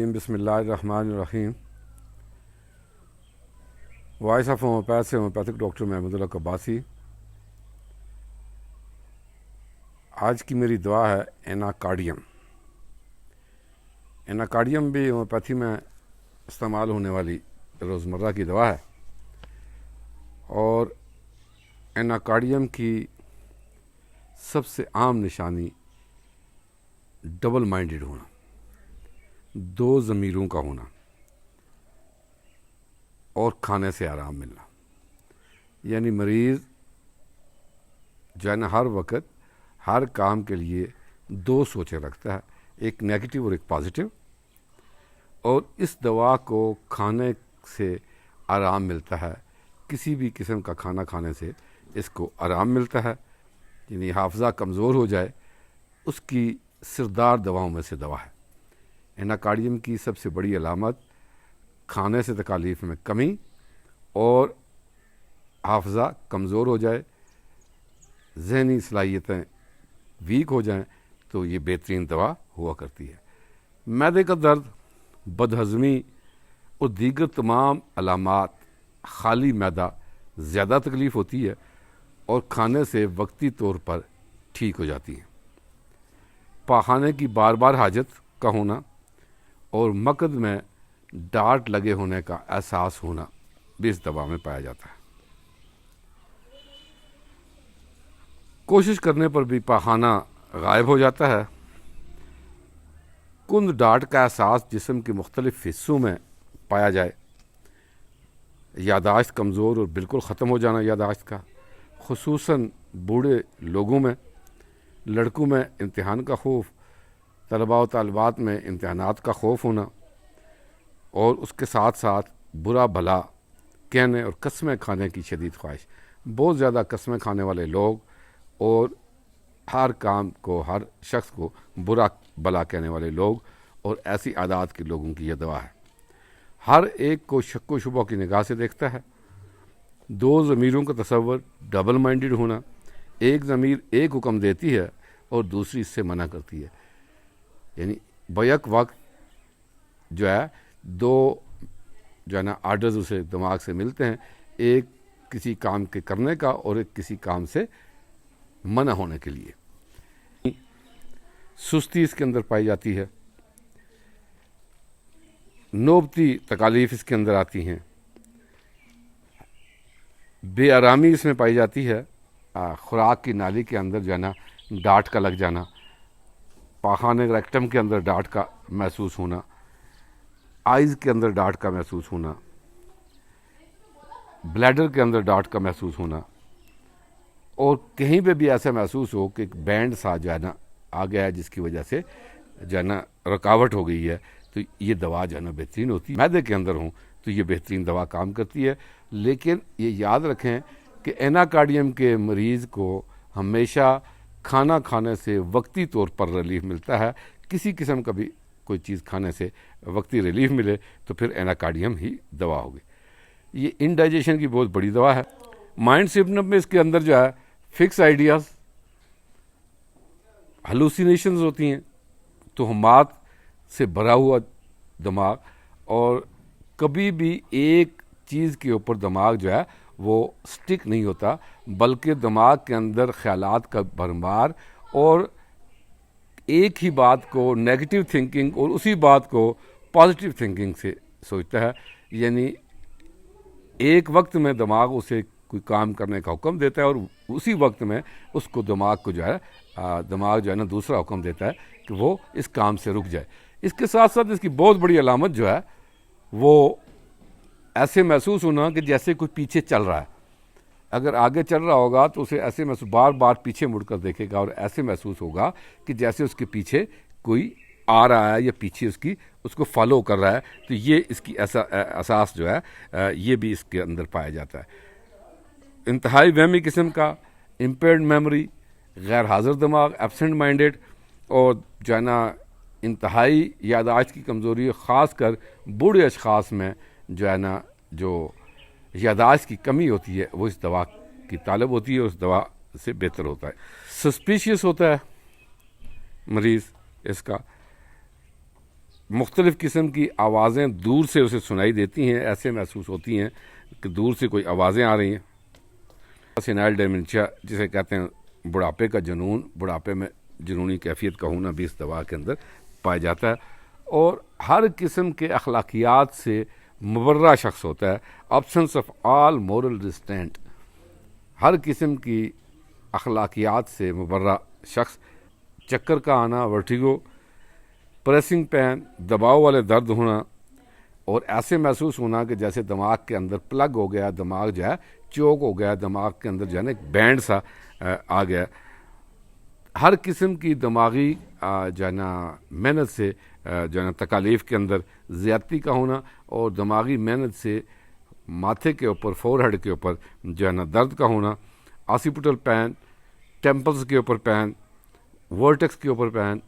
بسم اللہ الرحمن الرحیم۔ وائس آف ہومیوپیتھ سے ہومیوپیتھک ڈاکٹر محمد اللہ قباسی۔ آج کی میری دعا ہے ایناکارڈیم۔ ایناکارڈیم بھی ہومیوپیتھی میں استعمال ہونے والی روزمرہ کی دوا ہے، اور ایناکارڈیم کی سب سے عام نشانی ڈبل مائنڈڈ ہونا، دو ضمیروں کا ہونا اور کھانے سے آرام ملنا۔ یعنی مریض جو ہے نا ہر وقت ہر کام کے لیے دو سوچیں رکھتا ہے، ایک نیگیٹو اور ایک پازیٹو، اور اس دوا کو کھانے سے آرام ملتا ہے۔ کسی بھی قسم کا کھانا کھانے سے اس کو آرام ملتا ہے۔ یعنی حافظہ کمزور ہو جائے اس کی سردار دواؤں میں سے دوا ہے۔ ایناکارڈیم کی سب سے بڑی علامت کھانے سے تکالیف میں کمی اور حافظہ کمزور ہو جائے، ذہنی صلاحیتیں ویک ہو جائیں تو یہ بہترین دوا ہوا کرتی ہے۔ معدے کا درد، بدہضمی اور دیگر تمام علامات، خالی معدہ زیادہ تکلیف ہوتی ہے اور کھانے سے وقتی طور پر ٹھیک ہو جاتی ہے۔ پاخانے کی بار بار حاجت کا ہونا اور مقد میں ڈاٹ لگے ہونے کا احساس ہونا بھی اس دوا میں پایا جاتا ہے۔ کوشش کرنے پر بھی پاخانہ غائب ہو جاتا ہے۔ کند ڈاٹ کا احساس جسم کے مختلف حصوں میں پایا جائے۔ یادداشت کمزور اور بالکل ختم ہو جانا یادداشت کا، خصوصاً بوڑھے لوگوں میں، لڑکوں میں امتحان کا خوف، طلباء و طالبات میں امتحانات کا خوف ہونا، اور اس کے ساتھ ساتھ برا بھلا کہنے اور قسمیں کھانے کی شدید خواہش۔ بہت زیادہ قسمیں کھانے والے لوگ اور ہر کام کو، ہر شخص کو برا بھلا کہنے والے لوگ اور ایسی عادات کے لوگوں کی یہ دوا ہے۔ ہر ایک کو شک و شبہ کی نگاہ سے دیکھتا ہے۔ دو ضمیروں کا تصور، ڈبل مائنڈڈ ہونا، ایک ضمیر ایک حکم دیتی ہے اور دوسری اس سے منع کرتی ہے۔ یعنی بیک وقت جو ہے دو جو ہے نا آرڈرز اسے دماغ سے ملتے ہیں، ایک کسی کام کے کرنے کا اور ایک کسی کام سے منع ہونے کے لیے۔ سستی اس کے اندر پائی جاتی ہے، نوبتی تکالیف اس کے اندر آتی ہیں، بے آرامی اس میں پائی جاتی ہے، خوراک کی نالی کے اندر جو ہے نا ڈاٹ کا لگ جانا، پاخانے ریکٹم کے اندر ڈاٹ کا محسوس ہونا، آئز کے اندر ڈاٹ کا محسوس ہونا، بلیڈر کے اندر ڈاٹ کا محسوس ہونا، اور کہیں پہ بھی ایسا محسوس ہو کہ ایک بینڈ سا جو ہے نا آ گیا ہے جس کی وجہ سے جو ہے نا رکاوٹ ہو گئی ہے، تو یہ دوا جو ہے نا بہترین ہوتی ہے۔ معدے کے اندر ہوں تو یہ بہترین دوا کام کرتی ہے۔ لیکن یہ یاد رکھیں کہ ایناکارڈیم کے مریض کو ہمیشہ کھانا کھانے سے وقتی طور پر ریلیف ملتا ہے۔ کسی قسم کا بھی کوئی چیز کھانے سے وقتی ریلیف ملے تو پھر ایناکارڈیم ہی دوا ہوگی۔ یہ انڈائجیشن کی بہت بڑی دوا ہے۔ مائنڈ سیپنپ میں اس کے اندر جو ہے فکس آئیڈیاز، ہلوسینیشنز ہوتی ہیں، توہمات سے بھرا ہوا دماغ، اور کبھی بھی ایک چیز کے اوپر دماغ جو ہے وہ سٹک نہیں ہوتا، بلکہ دماغ کے اندر خیالات کا بھرمار، اور ایک ہی بات کو نیگیٹو تھنکنگ اور اسی بات کو پازیٹیو تھنکنگ سے سوچتا ہے۔ یعنی ایک وقت میں دماغ اسے کوئی کام کرنے کا حکم دیتا ہے اور اسی وقت میں اس کو دماغ جو ہے نا دوسرا حکم دیتا ہے کہ وہ اس کام سے رک جائے۔ اس کے ساتھ ساتھ اس کی بہت بڑی علامت جو ہے وہ ایسے محسوس ہونا کہ جیسے کوئی پیچھے چل رہا ہے۔ اگر آگے چل رہا ہوگا تو اسے ایسے محسوس، بار بار پیچھے مڑ کر دیکھے گا اور ایسے محسوس ہوگا کہ جیسے اس کے پیچھے کوئی آ رہا ہے یا پیچھے اس کو فالو کر رہا ہے۔ تو یہ اس کی احساس جو ہے یہ بھی اس کے اندر پایا جاتا ہے۔ انتہائی وہمی قسم کا، امپیئرڈ میموری، غیر حاضر دماغ، ایبسنٹ مائنڈڈ، اور جو ہے نا انتہائی یادداشت کی کمزوری، خاص کر بوڑھے اشخاص میں جو ہے نا جو یادداشت کی کمی ہوتی ہے وہ اس دوا کی طالب ہوتی ہے، اس دوا سے بہتر ہوتا ہے۔ سسپیشیس ہوتا ہے مریض اس کا، مختلف قسم کی آوازیں دور سے اسے سنائی دیتی ہیں، ایسے محسوس ہوتی ہیں کہ دور سے کوئی آوازیں آ رہی ہیں۔ سینائل ڈیمنشیا جسے کہتے ہیں بڑھاپے کا جنون، بڑھاپے میں جنونی کیفیت کا ہونا بھی اس دوا کے اندر پایا جاتا ہے، اور ہر قسم کے اخلاقیات سے مبرہ شخص ہوتا ہے، absence آف آل مورل ریسٹینٹ، ہر قسم کی اخلاقیات سے مبرہ شخص، چکر کا آنا، ورٹیگو، پریسنگ پین، دباؤ والے درد ہونا، اور ایسے محسوس ہونا کہ جیسے دماغ کے اندر پلگ ہو گیا، دماغ جو ہے چوک ہو گیا، دماغ کے اندر جو ہے نا ایک بینڈ سا آ گیا، ہر قسم کی دماغی جو ہے نا محنت سے جو ہے نا تکالیف کے اندر زیادتی کا ہونا، اور دماغی محنت سے ماتھے کے اوپر، فور ہیڈ کے اوپر جو ہے نا درد کا ہونا، آسیپٹل پین، ٹیمپلز کے اوپر پین، ورٹکس کے اوپر پین،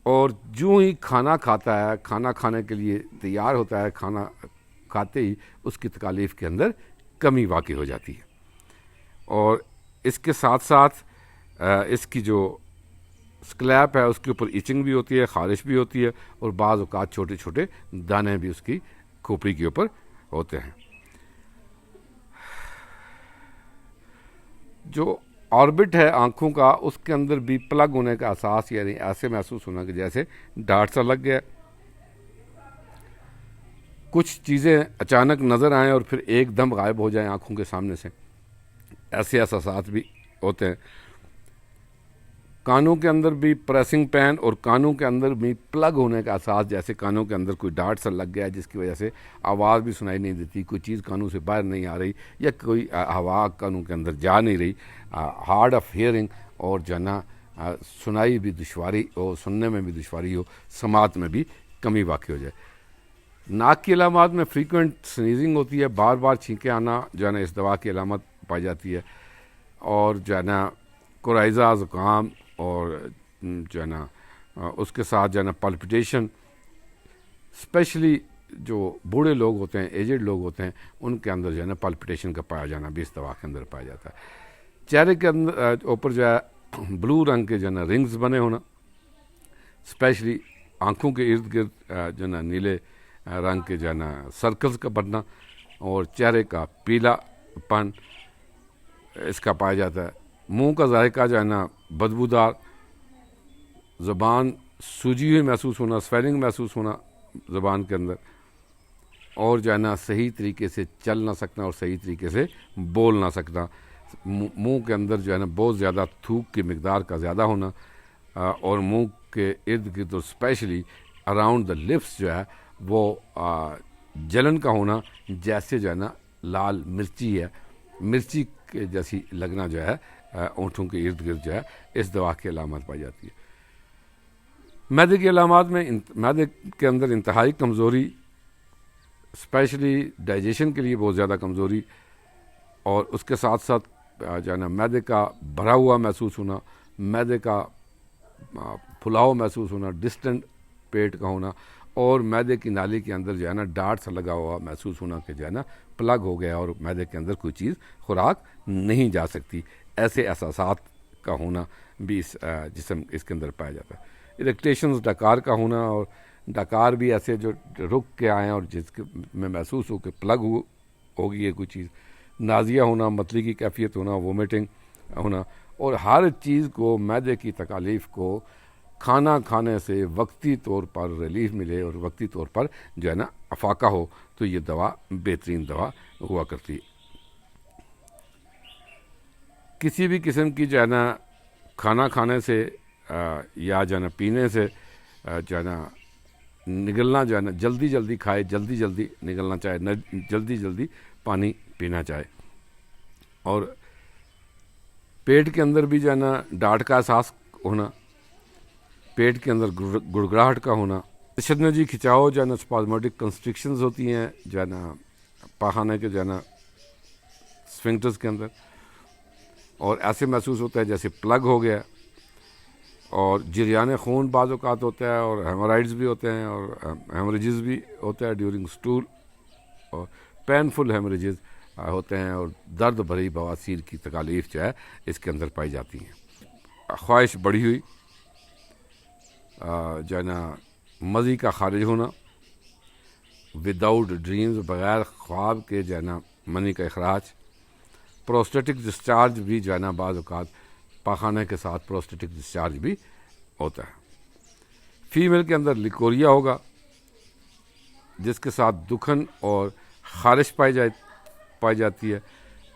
اور جو ہی کھانا کھاتا ہے، کھانا کھانے کے لیے تیار ہوتا ہے، کھانا کھاتے ہی اس کی تکالیف کے اندر کمی واقع ہو جاتی ہے، اور اس کے ساتھ ساتھ اس کی جو اسکلیپ ہے اس کے اوپر ایچنگ بھی ہوتی ہے، خارش بھی ہوتی ہے، اور بعض اوقات چھوٹے چھوٹے دانے بھی اس کی کھوپڑی کے اوپر ہوتے ہیں۔ جو آربٹ ہے آنکھوں کا، اس کے اندر بھی پلگ ہونے کا احساس، یعنی ایسے محسوس ہونا کہ جیسے ڈاٹ سا لگ گیا، کچھ چیزیں اچانک نظر آئیں اور پھر ایک دم غائب ہو جائیں آنکھوں کے سامنے سے، ایسے احساسات بھی ہوتے ہیں۔ کانوں کے اندر بھی پریسنگ پین، اور کانوں کے اندر بھی پلگ ہونے کا احساس، جیسے کانوں کے اندر کوئی ڈاٹ سا لگ گیا ہے جس کی وجہ سے آواز بھی سنائی نہیں دیتی، کوئی چیز کانوں سے باہر نہیں آ رہی، یا کوئی ہوا کانوں کے اندر جا نہیں رہی، ہارڈ آف ہیئرنگ، اور جو ہے نا سنائی بھی دشواری ہو، سننے میں بھی دشواری ہو، سماعت میں بھی کمی واقع ہو جائے۔ ناک کی علامات میں فریکوینٹ سنیزنگ ہوتی ہے، بار بار چھینکیں آنا جو ہے نا اس دوا کی علامت پائی جاتی ہے، اور جو ہے نا کورائی زکام، اور جو ہے نا اس کے ساتھ جو ہے نا پلپٹیشن، اسپیشلی جو بوڑھے لوگ ہوتے ہیں، ایجڈ لوگ ہوتے ہیں، ان کے اندر جو ہے نا پلپٹیشن کا پایا جانا بھی اس دوا کے اندر پایا جاتا ہے۔ چہرے کے اندر اوپر جو ہے بلو رنگ کے جو ہے نا رنگز بنے ہونا، اسپیشلی آنکھوں کے ارد گرد جو ہے نا نیلے رنگ کے جو ہے نا سرکلز کا بننا، اور چہرے کا پیلا پن اس کا پایا جاتا ہے۔ منہ کا ذائقہ جو ہے نا بدبودار، زبان سوجی ہوئی محسوس ہونا، سویلنگ محسوس ہونا زبان کے اندر، اور جو ہے نا صحیح طریقے سے چل نہ سکنا اور صحیح طریقے سے بول نہ سکنا، منہ کے اندر جو ہے نا بہت زیادہ تھوک کی مقدار کا زیادہ ہونا، اور منہ کے ارد گرد اور اسپیشلی اراؤنڈ دا لپس جو ہے وہ جلن کا ہونا، جیسے جو ہے نا لال مرچی ہے، مرچی کے جیسی لگنا جو ہے اونٹوں کے ارد گرد جو ہے اس دوا کی علامات پائی جاتی ہے۔ معدے کی علامات میں معدے کے اندر انتہائی کمزوری، اسپیشلی ڈائجیشن کے لیے بہت زیادہ کمزوری، اور اس کے ساتھ ساتھ جو ہے نا معدے کا بھرا ہوا محسوس ہونا، معدے کا پھلاؤ محسوس ہونا، ڈسٹنٹ پیٹ کا ہونا، اور معدے کی نالی کے اندر جو ہے نا ڈاٹ سا لگا ہوا محسوس ہونا کہ جو ہے نا پلگ ہو گیا اور معدے کے اندر کوئی چیز خوراک نہیں جا سکتی، ایسے احساسات کا ہونا بھی اس جسم اس کے اندر پایا جاتا ہے۔ اریکٹیشنز، ڈکار کا ہونا، اور ڈکار بھی ایسے جو رک کے آئیں اور جس میں محسوس ہو کہ پلگ ہو گئی ہے کوئی چیز، نازیہ ہونا، متلی کی کیفیت ہونا، وومیٹنگ ہونا، اور ہر چیز کو، معدے کی تکالیف کو کھانا کھانے سے وقتی طور پر ریلیف ملے اور وقتی طور پر جو ہے نا افاقہ ہو، تو یہ دوا بہترین دوا ہوا کرتی ہے۔ کسی بھی قسم کی جو ہے نا کھانا کھانے سے یا جو ہے نا پینے سے جو ہے نا نگلنا، جو ہے نا جلدی جلدی کھائے، جلدی جلدی نگلنا چاہے، جلدی جلدی پانی پینا چاہے، اور پیٹ کے اندر بھی جو ہے نا ڈاٹ کا احساس ہونا، پیٹ کے اندر گڑگڑاہٹ کا ہونا، تشنجی، کھچاؤ، جو ہے نا اسپازموٹک کنسٹرکشنز ہوتی ہیں جو ہے نا پاخانے کے جو ہے نا اسفنکٹرز کے اندر، اور ایسے محسوس ہوتا ہے جیسے پلگ ہو گیا، اور جریان خون بعض اوقات ہوتا ہے، اور ہیمورائڈز بھی ہوتے ہیں، اور ہیموریجز بھی ہوتا ہے ڈیورنگ سٹول، اور پینفل ہیموریجز ہوتے ہیں، اور درد بھری بواسیر کی تکالیف جو ہے اس کے اندر پائی جاتی ہیں۔ خواہش بڑھی ہوئی، جو ہے نا مزی کا خارج ہونا، وداؤٹ ڈریمز، بغیر خواب کے جو ہے نا منی کا اخراج، پروسٹیٹک ڈسچارج بھی جو ہے نا بعض اوقات پاخانے کے ساتھ پروسٹیٹک ڈسچارج بھی ہوتا ہے۔ فیمیل کے اندر لیکوریا ہوگا جس کے ساتھ دکھن اور خارش پائی جاتی ہے۔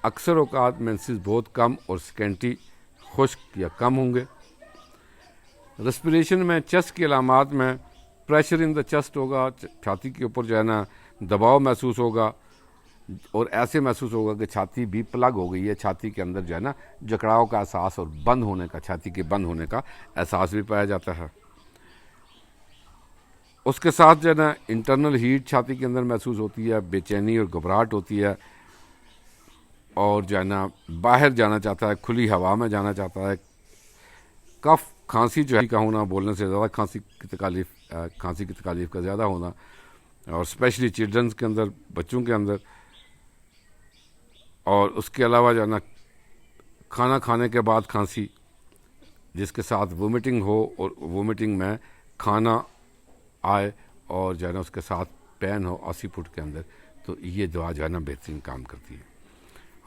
اکثر اوقات مینسز بہت کم اور سکینٹی، خشک یا کم ہوں گے۔ ریسپریشن میں چیسٹ کی علامات میں پریشر ان دا چیسٹ ہوگا، چھاتی کے اوپر جو ہے نا دباؤ محسوس ہوگا، اور ایسے محسوس ہوگا کہ چھاتی بھی پلگ ہو گئی ہے، چھاتی کے اندر جو ہے نا جکڑاؤ کا احساس اور بند ہونے کا، چھاتی کے بند ہونے کا احساس بھی پایا جاتا ہے۔ اس کے ساتھ جو ہے نا انٹرنل ہیٹ چھاتی کے اندر محسوس ہوتی ہے، بے چینی اور گھبراہٹ ہوتی ہے، اور جو ہے نا باہر جانا چاہتا ہے، کھلی ہوا میں جانا چاہتا ہے۔ کف، کھانسی جو ہے کا ہونا، بولنے سے زیادہ کھانسی کی تکالیف کا زیادہ ہونا، اور اسپیشلی چلڈرنس کے اندر، بچوں کے اندر۔ اور اس کے علاوہ جو ہے نا کھانا کھانے کے بعد کھانسی جس کے ساتھ وومیٹنگ ہو، اور وومیٹنگ میں کھانا آئے، اور جو ہے نا اس کے ساتھ پین ہو آسی فٹ کے اندر، تو یہ دوا جو ہے نا بہترین کام کرتی ہے۔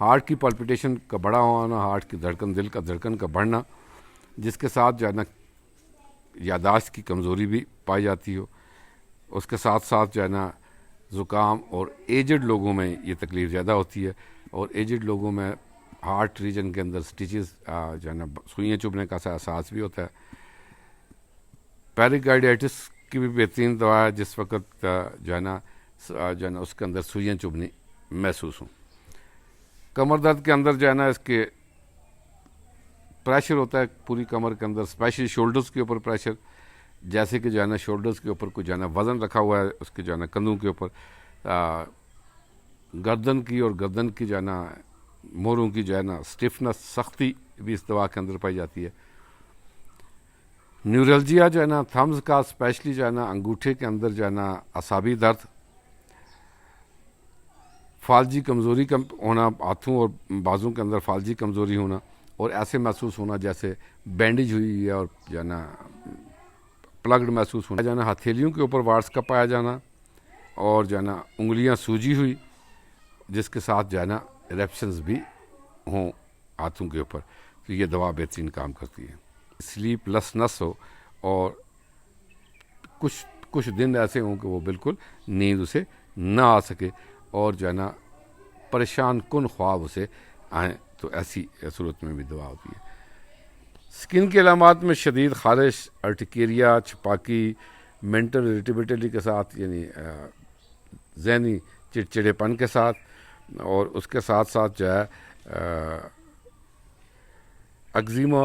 ہارٹ کی پلپیٹیشن کا بڑا ہونا، ہارٹ کی دھڑکن، دل کا دھڑکن کا بڑھنا، جس کے ساتھ جو ہے نا یاداشت کی کمزوری بھی پائی جاتی ہو۔ اس کے ساتھ ساتھ جو ہے نا زکام، اور ایجڈ لوگوں میں یہ تکلیف زیادہ ہوتی ہے، اور ایجڈ لوگوں میں ہارٹ ریجن کے اندر سٹیچز جو ہے نا سوئیاں چبھنے کا احساس بھی ہوتا ہے۔ پیریکارڈائٹس کی بھی بہترین دوا ہے جس وقت جو ہے نا اس کے اندر سوئیاں چبھنی محسوس ہوں۔ کمر درد کے اندر جو ہے نا اس کے پریشر ہوتا ہے پوری کمر کے اندر، اسپیشلی شولڈرز کے اوپر پریشر، جیسے کہ جو ہے نا شولڈرز کے اوپر کوئی جو ہے نا وزن رکھا ہوا ہے، اس کے جو ہے نا کندھوں کے اوپر، گردن کی، اور گردن کی جو ہے نا موروں کی جو ہے نا سٹفنس، سختی بھی اس دوا کے اندر پائی جاتی ہے۔ نیورلجیا جو ہے نا تھمز کا، اسپیشلی جو ہے نا انگوٹھے کے اندر جو ہے نا اعصابی درد، فالجی کمزوری کا ہونا، ہاتھوں اور بازوں کے اندر فالجی کمزوری ہونا، اور ایسے محسوس ہونا جیسے بینڈیج ہوئی ہے، اور جو ہے نا پلگڈ محسوس ہونا، جو ہے نا ہتھیلیوں کے اوپر وارٹس کا پایا جانا، اور جو ہے نا انگلیاں سوجی ہوئی جس کے ساتھ جو ہے نا ایرپشنز بھی ہوں ہاتھوں کے اوپر، تو یہ دوا بہترین کام کرتی ہے۔ سلیپ لیسنس ہو، اور کچھ دن ایسے ہوں کہ وہ بالکل نیند اسے نہ آ سکے، اور جو ہے نا پریشان کن خواب اسے آئیں، تو ایسی صورت میں بھی دوا ہوتی ہے۔ سکن کی علامات میں شدید خارش، ارٹیکیریا، چھپاکی، مینٹل اریٹیبلٹی کے ساتھ، یعنی ذہنی چڑچڑے پن کے ساتھ، اور اس کے ساتھ ساتھ جو ہے اگزیما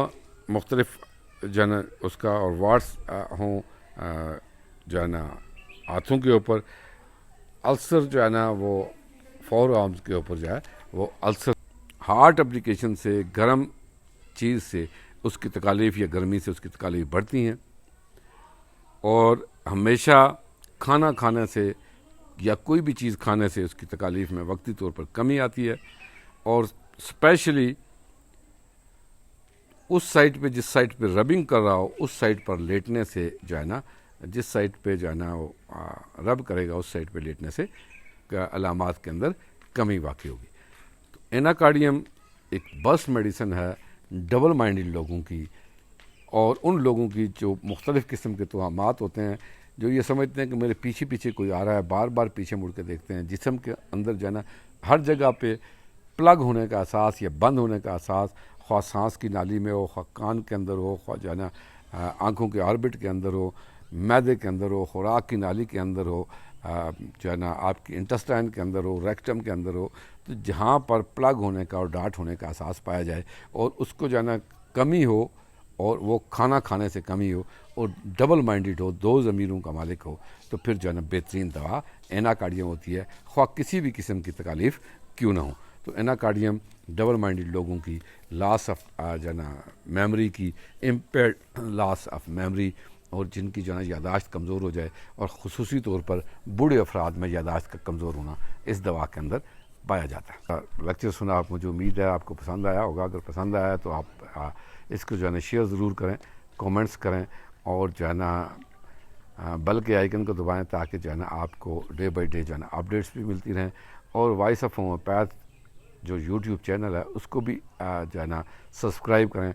مختلف جو ہے نا اس کا، اور وارٹس ہوں جو ہے نا ہاتھوں کے اوپر، السر جو ہے نا وہ فور آرمز کے اوپر جو ہے وہ السر، ہارٹ اپلیکیشن سے، گرم چیز سے اس کی تکالیف یا گرمی سے اس کی تکالیف بڑھتی ہیں، اور ہمیشہ کھانا کھانے سے یا کوئی بھی چیز کھانے سے اس کی تکالیف میں وقتی طور پر کمی آتی ہے، اور اسپیشلی اس سائٹ پہ، جس سائٹ پہ ربنگ کر رہا ہو، اس سائٹ پر لیٹنے سے جو ہے نا، جس سائٹ پہ جو ہے نا وہ رب کرے گا، اس سائٹ پہ لیٹنے سے علامات کے اندر کمی واقع ہوگی۔ تو ایناکارڈیم ایک بس میڈیسن ہے ڈبل مائنڈڈ لوگوں کی، اور ان لوگوں کی جو مختلف قسم کے توہمات ہوتے ہیں، جو یہ سمجھتے ہیں کہ میرے پیچھے پیچھے کوئی آ رہا ہے، بار بار پیچھے مڑ کے دیکھتے ہیں، جسم کے اندر جو ہے نا ہر جگہ پہ پلگ ہونے کا احساس یا بند ہونے کا احساس، خواہ سانس کی نالی میں ہو، خواہ کان کے اندر ہو، خواہ جو ہے نا آنکھوں کے آربٹ کے اندر ہو، معدے کے اندر ہو، خوراک کی نالی کے اندر ہو، جو ہے نا آپ کی انٹسٹائن کے اندر ہو، ریکٹم کے اندر ہو، تو جہاں پر پلگ ہونے کا اور ڈاٹ ہونے کا احساس پایا جائے، اور اس کو جو ہے نا کمی ہو، اور وہ کھانا کھانے سے کمی ہو، اور ڈبل مائنڈڈ ہو، دو ضمیروں کا مالک ہو، تو پھر جو ہے نا بہترین دوا ایناکارڈیم ہوتی ہے، خواہ کسی بھی قسم کی تکالیف کیوں نہ ہو۔ تو ایناکارڈیم ڈبل مائنڈڈ لوگوں کی، لاس آف جو ہے نا میموری کی، امپیئرڈ لاس آف میموری، اور جن کی جو ہے نا یاداشت کمزور ہو جائے، اور خصوصی طور پر بوڑھے افراد میں یاداشت کا کمزور ہونا اس دوا کے اندر پایا جاتا ہے۔ لیکچر سنا آپ، مجھے امید ہے آپ کو پسند آیا ہوگا۔ اگر پسند آیا تو آپ اس کو جو ہے نا شیئر ضرور کریں، کومنٹس کریں، اور جو ہے نا بل کے آئیکن کو دبائیں تاکہ جو ہے نا آپ کو ڈے بائی ڈے جو ہے نا اپڈیٹس بھی ملتی رہیں، اور وائس آف ہومیوپیتھ جو یوٹیوب چینل ہے اس کو بھی جو ہے نا سبسکرائب کریں